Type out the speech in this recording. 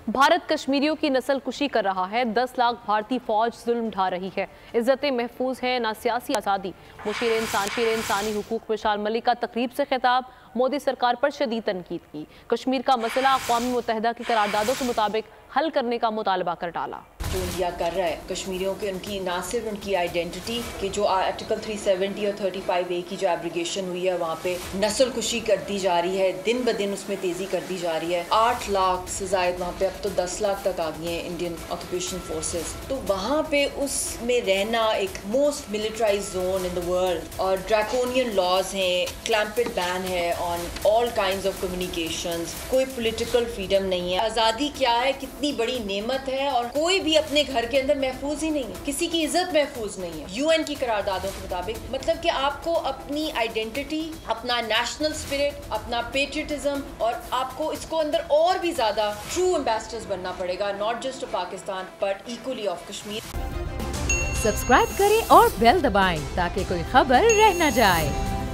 भारत कश्मीरियों की नस्ल कुशी कर रहा है। 10 लाख भारतीय फौज जुल्म ढा रही है। इज्जतें महफूज है ना सियासी आज़ादी। मुशीर इंसानी हुकूक मिसाल मलिक का तकरीब से खिताब। मोदी सरकार पर शदीद तनकीद की। कश्मीर का मसला अक़वाम मुत्तहिदा की करारदादों के मुताबिक हल करने का मुतालबा कर डाला। जो इंडिया कर रहा है कश्मीरियों के, उनकी ना सिर्फ उनकी आइडेंटिटी कि जो आर्टिकल 370 और 35A की जो एब्रिगेशन हुई है वहाँ पे नस्ल कुशी कर दी जा रही है, दिन ब दिन उसमें तेज़ी कर दी जा रही है। 8 लाख से ज़ायद वहाँ पे, अब तो 10 लाख तक आ गई हैं इंडियन ऑक्यूपेशन फोर्सेस। तो वहाँ पे उसमें रहना एक most militarise zone in the world, और ड्रैकोनियन लॉज हैं, क्लैम्पेड बैन है on all kinds of communications, कोई पॉलिटिकल फ्रीडम नहीं है। आज़ादी क्या है, कितनी बड़ी नेमत है, और कोई भी अपने घर के अंदर महफूज ही नहीं है, किसी की इज्जत महफूज नहीं है यूएन की करारदादों के मुताबिक। मतलब कि आपको अपनी आइडेंटिटी, अपना नेशनल स्पिरिट, अपना पेट्रियटिज्म, और आपको इसको अंदर और भी ज्यादा ट्रू एम्बेसडर्स बनना पड़ेगा, not just of Pakistan but equally of Kashmir. Subscribe करें और बेल दबाएं ताकि कोई खबर रह न जाए।